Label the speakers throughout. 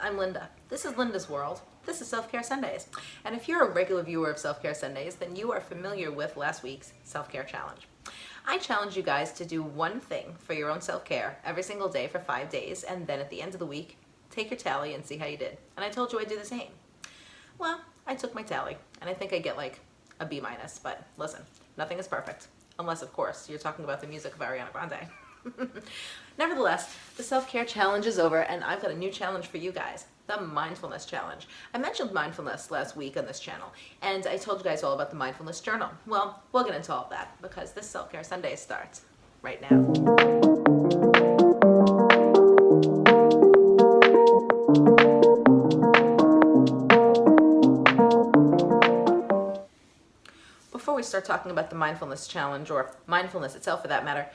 Speaker 1: I'm Linda. This is Linda's World. This is Self-Care Sundays. And if you're a regular viewer of Self-Care Sundays, then you are familiar with last week's Self-Care Challenge. I challenge you guys to do one thing for your own self-care every single day for 5 days, and then at the end of the week, take your tally and see how you did. And I told you I'd do the same. Well, I took my tally, and I think I get like a B-, but listen, nothing is perfect. Unless, of course, you're talking about the music of Ariana Grande. Nevertheless, the self-care challenge is over, and I've got a new challenge for you guys, the Mindfulness Challenge. I mentioned mindfulness last week on this channel, and I told you guys all about the Mindfulness Journal. Well, we'll get into all of that, because this Self-Care Sunday starts right now. Before we start talking about the Mindfulness Challenge, or mindfulness itself for that matter,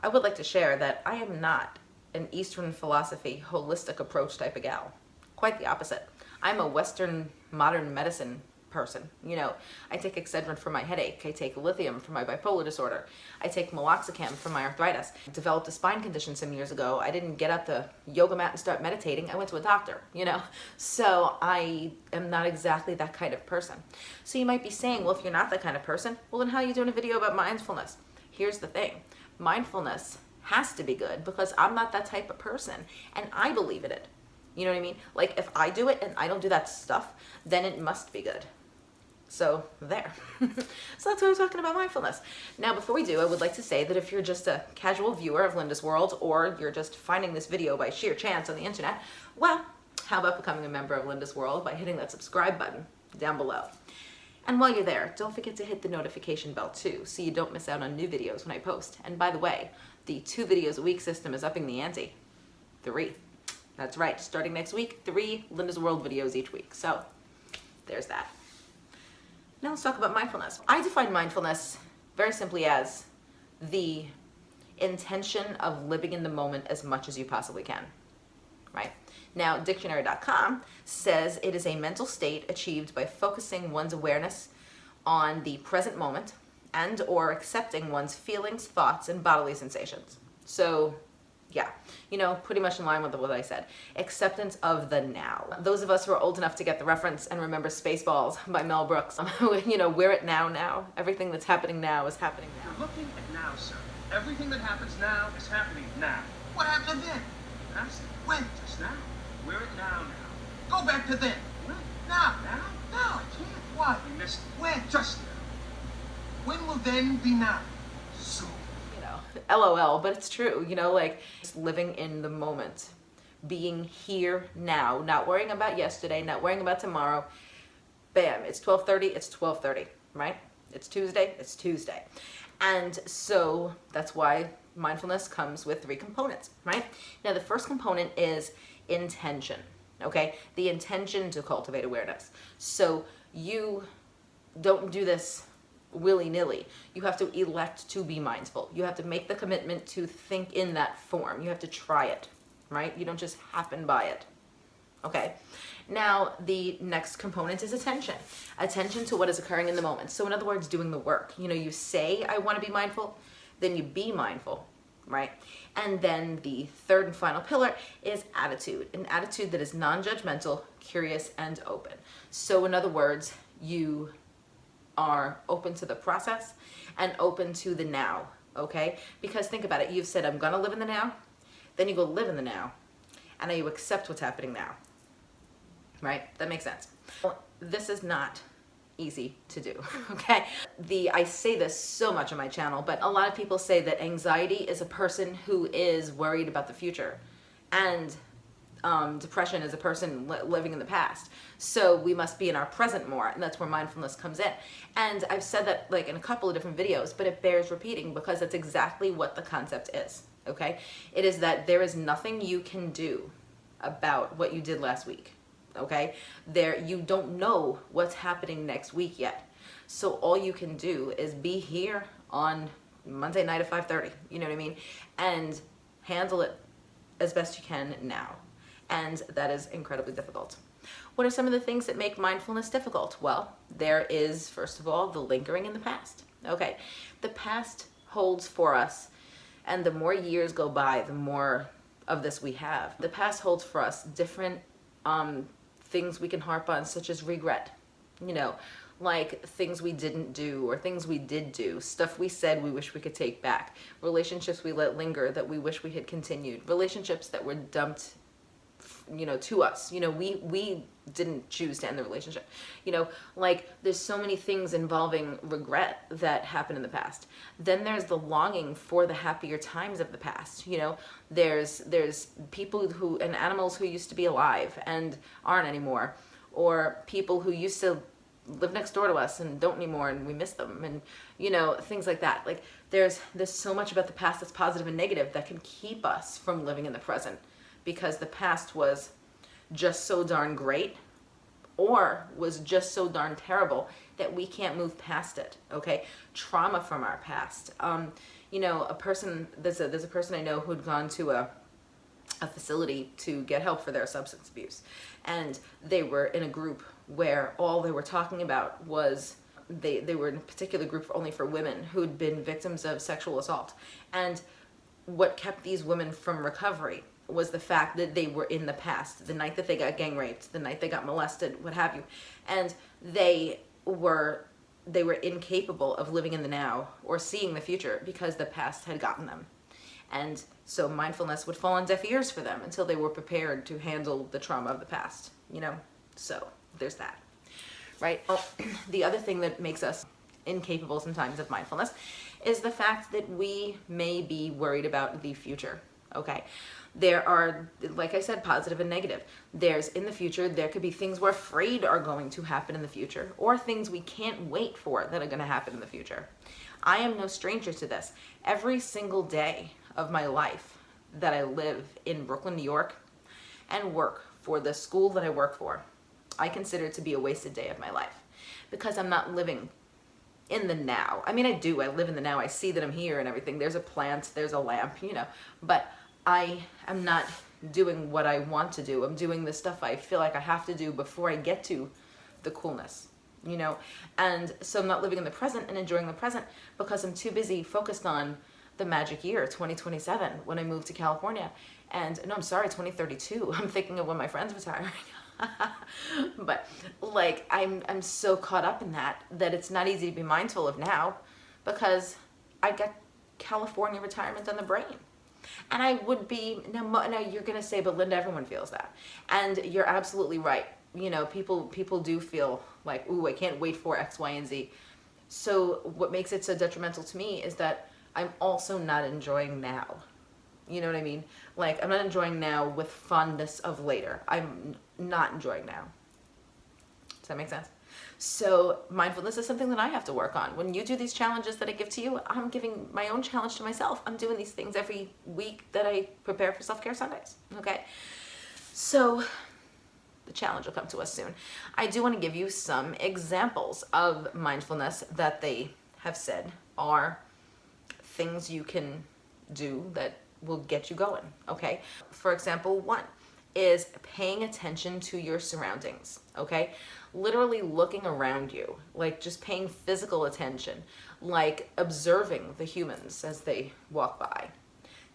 Speaker 1: I would like to share that I am not an Eastern philosophy, holistic approach type of gal. Quite the opposite. I'm a Western modern medicine person. You know, I take Excedrin for my headache. I take lithium for my bipolar disorder. I take meloxicam for my arthritis. I developed a spine condition some years ago. I didn't get up the yoga mat and start meditating. I went to a doctor, you know. So I am not exactly that kind of person. So you might be saying, well, if you're not that kind of person, well, then how are you doing a video about mindfulness? Here's the thing. Mindfulness has to be good because I'm not that type of person, and I believe in it. You know what I mean? Like, if I do it and I don't do that stuff, then it must be good. So there. So that's why we're talking about mindfulness. Now, before we do, I would like to say that if you're just a casual viewer of Linda's World, or you're just finding this video by sheer chance on the internet, well, how about becoming a member of Linda's World by hitting that subscribe button down below. And while you're there, don't forget to hit the notification bell too, so you don't miss out on new videos when I post. And by the way, the 2 videos a week system is upping the ante. 3. That's right, starting next week, 3 Linda's World videos each week. So there's that. Now let's talk about mindfulness. I define mindfulness very simply as the intention of living in the moment as much as you possibly can, right? Now, dictionary.com says it is a mental state achieved by focusing one's awareness on the present moment and or accepting one's feelings, thoughts, and bodily sensations. So, yeah, you know, pretty much in line with what I said. Acceptance of the now. Those of us who are old enough to get the reference and remember Spaceballs by Mel Brooks, you know, we're at now. Everything that's happening now is happening now.
Speaker 2: You're looking at now, sir. Everything that happens now is happening now. What happened then? Past. When? Just now. We're at now. Go back to then. When? Now. Now? Now. I can't. Why? We missed it. When? Just now. When will then be now? Soon.
Speaker 1: You know, LOL, but it's true. You know, like, just living in the moment. Being here now. Not worrying about yesterday. Not worrying about tomorrow. Bam. It's 12:30. It's 12:30. Right? It's Tuesday. It's Tuesday. And so that's why mindfulness comes with 3 components, right? Now, the first component is intention, okay? The intention to cultivate awareness. So you don't do this willy-nilly. You have to elect to be mindful. You have to make the commitment to think in that form. You have to try it, right? You don't just happen by it, okay? Now, the next component is attention. Attention to what is occurring in the moment. So in other words, doing the work. You know, you say, I want to be mindful, then you be mindful, right? And then the third and final pillar is attitude. An attitude that is non-judgmental, curious, and open. So in other words, you are open to the process and open to the now, okay? Because think about it. You've said, I'm going to live in the now. Then you go live in the now. And now you accept what's happening now. Right? That makes sense. Well, this is not easy to do, okay? I say this so much on my channel, but a lot of people say that anxiety is a person who is worried about the future, and depression is a person living in the past. So we must be in our present more, and that's where mindfulness comes in. And I've said that like in a couple of different videos, but it bears repeating because that's exactly what the concept is, okay? It is that there is nothing you can do about what you did last week. Okay, you don't know what's happening next week yet. So all you can do is be here on Monday night at 5:30, you know what I mean? And handle it as best you can now. And that is incredibly difficult. What are some of the things that make mindfulness difficult? Well, there is, first of all, the lingering in the past. Okay, the past holds for us, and the more years go by, the more of this we have. The past holds for us different things we can harp on, such as regret, you know, like things we didn't do or things we did do, stuff we said we wish we could take back, relationships we let linger that we wish we had continued, relationships that were dumped, you know, to us. You know, we didn't choose to end the relationship. You know, like there's so many things involving regret that happened in the past. Then there's the longing for the happier times of the past. You know, there's people who and animals who used to be alive and aren't anymore, or people who used to live next door to us and don't anymore and we miss them, and you know, things like that. Like there's so much about the past that's positive and negative that can keep us from living in the present, because the past was just so darn great or was just so darn terrible that we can't move past it. Okay, trauma from our past. You know, there's a person I know who'd gone to a facility to get help for their substance abuse, and they were in a group where all they were talking about was they were in a particular group only for women who'd been victims of sexual assault. And what kept these women from recovery was the fact that they were in the past, the night that they got gang raped, the night they got molested, what have you. And they were incapable of living in the now or seeing the future because the past had gotten them. And so mindfulness would fall on deaf ears for them until they were prepared to handle the trauma of the past, you know? So there's that, right? Well, the other thing that makes us incapable sometimes of mindfulness is the fact that we may be worried about the future, okay? There are, like I said, positive and negative. There's in the future, there could be things we're afraid are going to happen in the future, or things we can't wait for that are going to happen in the future. I am no stranger to this. Every single day of my life that I live in Brooklyn, New York, and work for the school that I work for, I consider it to be a wasted day of my life, because I'm not living in the now. I mean, I do. I live in the now. I see that I'm here and everything. There's a plant, there's a lamp, you know, but I am not doing what I want to do. I'm doing the stuff I feel like I have to do before I get to the coolness, you know? And so I'm not living in the present and enjoying the present because I'm too busy focused on the magic year, 2027, when I moved to California. And no, I'm sorry, 2032. I'm thinking of when my friend's retiring. But like, I'm so caught up in that it's not easy to be mindful of now, because I got California retirement on the brain. And I would be, now you're going to say, but Linda, everyone feels that. And you're absolutely right. You know, people do feel like, ooh, I can't wait for X, Y, and Z. So what makes it so detrimental to me is that I'm also not enjoying now. You know what I mean? Like, I'm not enjoying now with fondness of later. I'm not enjoying now. Does that make sense? So mindfulness is something that I have to work on. When you do these challenges that I give to you, I'm giving my own challenge to myself. I'm doing these things every week that I prepare for Self-Care Sundays, okay? So the challenge will come to us soon. I do want to give you some examples of mindfulness that they have said are things you can do that will get you going, okay? For example, one is paying attention to your surroundings, okay? Literally looking around you, like just paying physical attention, like observing the humans as they walk by,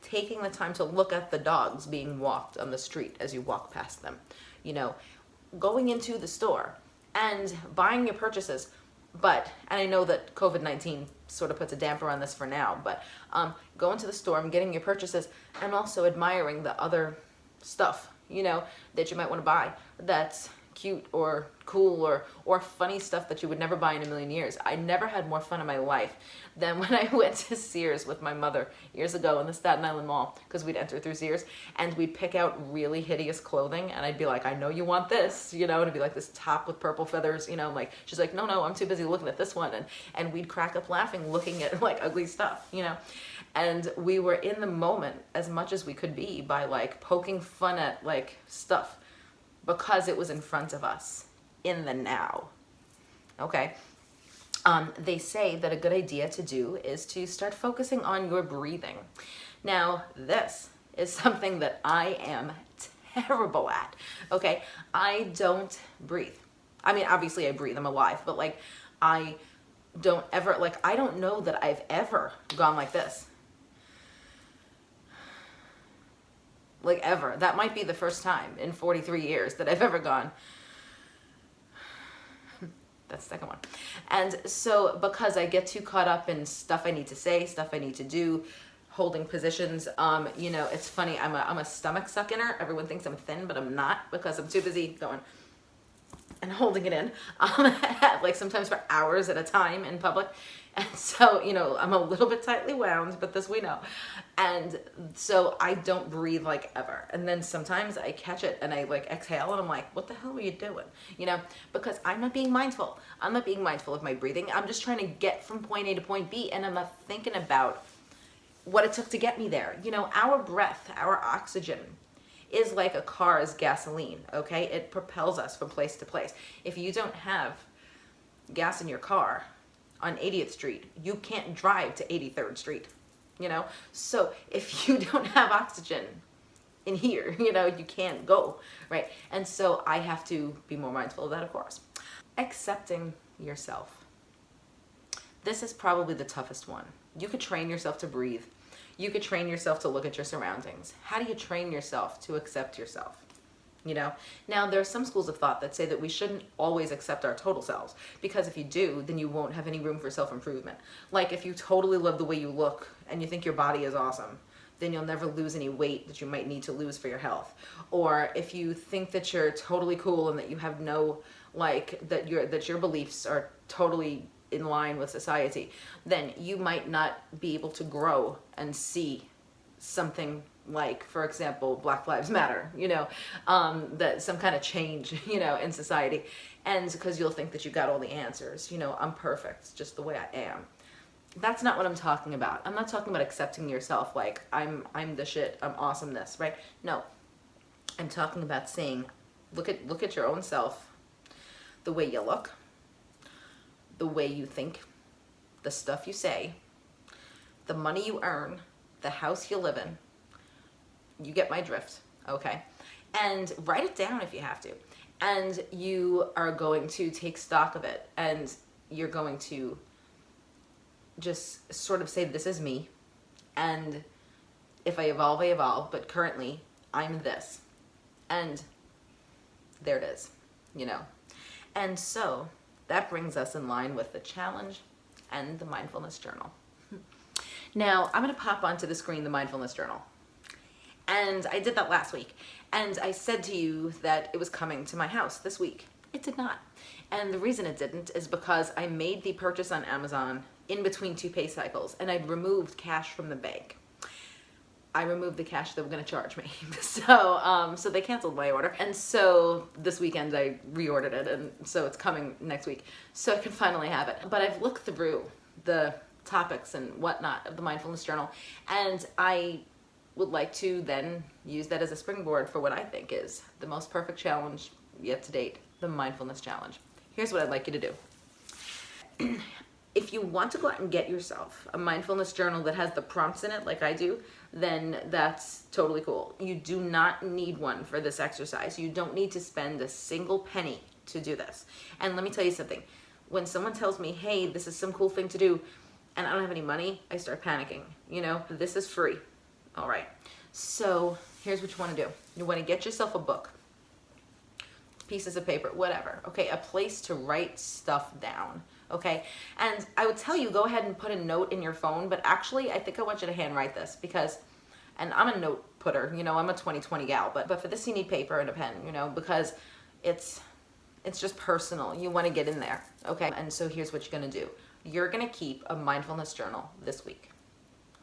Speaker 1: taking the time to look at the dogs being walked on the street as you walk past them, you know, going into the store and buying your purchases. But, and I know that COVID-19 sort of puts a damper on this for now, but going to the store and getting your purchases and also admiring the other stuff, you know, that you might want to buy that's cute or cool or funny stuff that you would never buy in a million years. I never had more fun in my life than when I went to Sears with my mother years ago in the Staten Island Mall, because we'd enter through Sears and we'd pick out really hideous clothing and I'd be like, I know you want this, you know, and it'd be like this top with purple feathers, you know, like she's like, no, I'm too busy looking at this one, and we'd crack up laughing looking at like ugly stuff, you know. And we were in the moment as much as we could be by like poking fun at like stuff because it was in front of us in the now, okay? They say that a good idea to do is to start focusing on your breathing. Now, this is something that I am terrible at, okay? I don't breathe. I mean, obviously I breathe, I'm alive, but like, I don't ever, like, I don't know that I've ever gone like this. like ever. That might be the first time in 43 years that I've ever gone. That's the second one. And so because I get too caught up in stuff I need to say, stuff I need to do, holding positions, you know, it's funny, I'm a stomach suckener. Everyone thinks I'm thin, but I'm not, because I'm too busy going and holding it in, like sometimes for hours at a time in public. And so, you know, I'm a little bit tightly wound, but this we know. And so I don't breathe like ever. And then sometimes I catch it and I like exhale and I'm like, what the hell were you doing? You know, because I'm not being mindful. I'm not being mindful of my breathing. I'm just trying to get from point A to point B, and I'm not thinking about what it took to get me there. You know, our breath, our oxygen is like a car's gasoline, okay? It propels us from place to place. If you don't have gas in your car on 80th Street, you can't drive to 83rd Street, you know? So if you don't have oxygen in here, you know, you can't go, right? And so I have to be more mindful of that, of course. Accepting yourself. This is probably the toughest one. You could train yourself to breathe. You could train yourself to look at your surroundings. How do you train yourself to accept yourself? You know, now there are some schools of thought that say that we shouldn't always accept our total selves, because if you do, then you won't have any room for self-improvement. Like if you totally love the way you look and you think your body is awesome, then you'll never lose any weight that you might need to lose for your health. Or if you think that you're totally cool and that you have no, like, that your beliefs are totally in line with society, then you might not be able to grow and see something like, for example, Black Lives Matter, you know, that some kind of change, you know, in society. And because you'll think that you got all the answers, you know, I'm perfect just the way I am. That's not what I'm talking about. I'm not talking about accepting yourself like I'm the shit, I'm awesomeness, right? No, I'm talking about saying, look at your own self, the way you look, the way you think, the stuff you say, the money you earn, the house you live in. You get my drift, okay? And write it down if you have to. And you are going to take stock of it, and you're going to just sort of say, this is me, and if I evolve, but currently I'm this. And there it is, you know? And so that brings us in line with the challenge and the Mindfulness Journal. Now, I'm gonna pop onto the screen the Mindfulness Journal. And I did that last week. And I said to you that it was coming to my house this week. It did not. And the reason it didn't is because I made the purchase on Amazon in between two pay cycles, and I'd removed cash from the bank. I removed the cash they were going to charge me. So they canceled my order. And so this weekend I reordered it, and so it's coming next week. So I can finally have it. But I've looked through the topics and whatnot of the Mindfulness Journal, and I would like to then use that as a springboard for what I think is the most perfect challenge yet to date, the Mindfulness Challenge. Here's what I'd like you to do. If you want to go out and get yourself a mindfulness journal that has the prompts in it like I do, then that's totally cool. You do not need one for this exercise. You don't need to spend a single penny to do this. And let me tell you something. When someone tells me, hey, this is some cool thing to do, and I don't have any money, I start panicking. You know, this is free. All right. So here's what you want to do. You want to get yourself a book, pieces of paper, whatever. Okay, a place to write stuff down. Okay, and I would tell you, go ahead and put a note in your phone, but actually I think I want you to handwrite this because, and I'm a note putter, you know, I'm a 20/20 gal, but for this you need paper and a pen, you know, because it's just personal. You want to get in there, okay? And so here's what you're going to do. You're going to keep a mindfulness journal this week,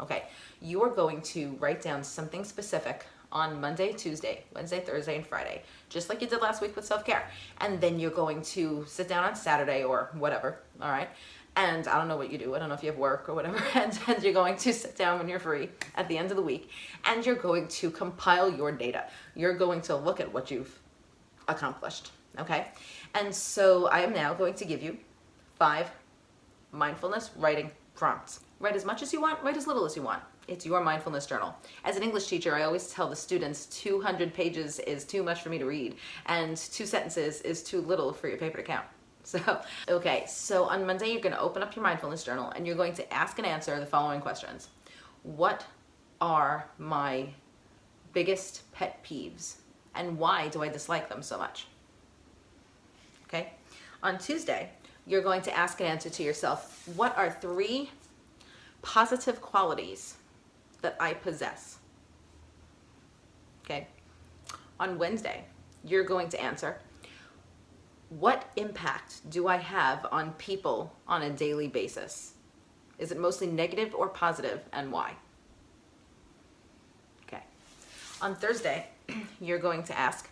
Speaker 1: okay? You are going to write down something specific on Monday, Tuesday, Wednesday, Thursday, and Friday, just like you did last week with self-care. And then you're going to sit down on Saturday or whatever, all right? And I don't know what you do. I don't know if you have work or whatever. And you're going to sit down when you're free at the end of the week, and you're going to compile your data. You're going to look at what you've accomplished, okay? And so I am now going to give you 5 mindfulness writing prompts. Write as much as you want, write as little as you want. It's your mindfulness journal. As an English teacher, I always tell the students 200 pages is too much for me to read, and 2 sentences is too little for your paper to count. So, okay, so on Monday, you're going to open up your mindfulness journal, and you're going to ask and answer the following questions. What are my biggest pet peeves and why do I dislike them so much? Okay? On Tuesday, you're going to ask and answer to yourself, what are 3 positive qualities that I possess? Okay? On Wednesday, you're going to answer, what impact do I have on people on a daily basis? Is it mostly negative or positive, and why? Okay. On Thursday, you're going to ask,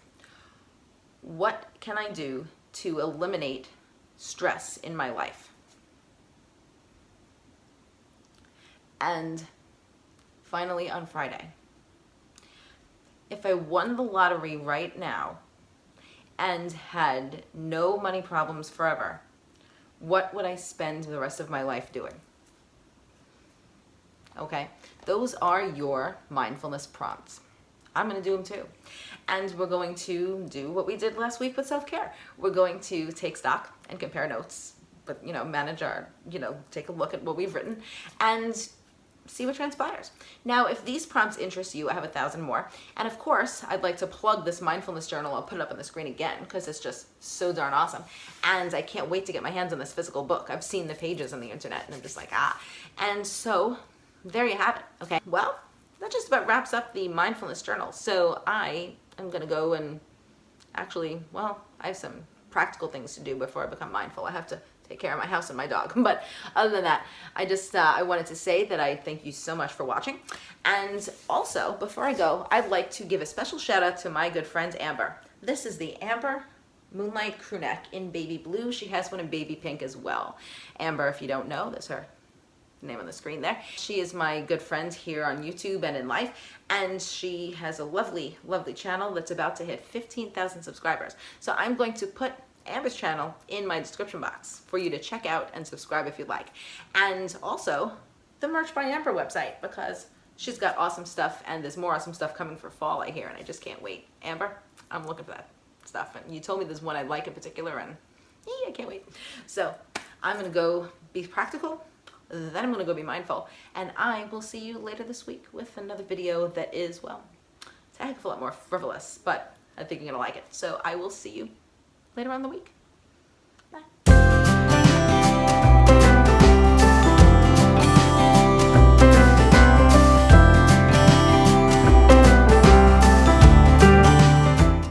Speaker 1: what can I do to eliminate stress in my life? And finally, on Friday, if I won the lottery right now and had no money problems forever, what would I spend the rest of my life doing? Okay, those are your mindfulness prompts. I'm going to do them too. And we're going to do what we did last week with self-care. We're going to take stock and compare notes, but, manage our, take a look at what we've written and see what transpires. Now, if these prompts interest you, I have 1,000 more. And of course, I'd like to plug this mindfulness journal. I'll put it up on the screen again because it's just so darn awesome. And I can't wait to get my hands on this physical book. I've seen the pages on the internet and I'm just like, ah. And so there you have it. Okay, well, that just about wraps up the mindfulness journal. So I am going to go and actually, well, I have some practical things to do before I become mindful. I have to take care of my house and my dog. But other than that, I just, I wanted to say that I thank you so much for watching. And also, before I go, I'd like to give a special shout out to my good friend, Amber. This is the Amber Moonlight crew neck in baby blue. She has one in baby pink as well. Amber, if you don't know, that's her name on the screen there. She is my good friend here on YouTube and in life, and she has a lovely, lovely channel that's about to hit 15,000 subscribers. So I'm going to put Amber's channel in my description box for you to check out and subscribe if you'd like. And also the Merch by Amber website, because she's got awesome stuff and there's more awesome stuff coming for fall, I hear, and I just can't wait. Amber, I'm looking for that stuff. And you told me there's one I like in particular, and I can't wait. So I'm gonna go be practical, then I'm gonna go be mindful, and I will see you later this week with another video that is, well, it's a heck of a lot more frivolous, but I think you're gonna like it. So I will see you later on in the week.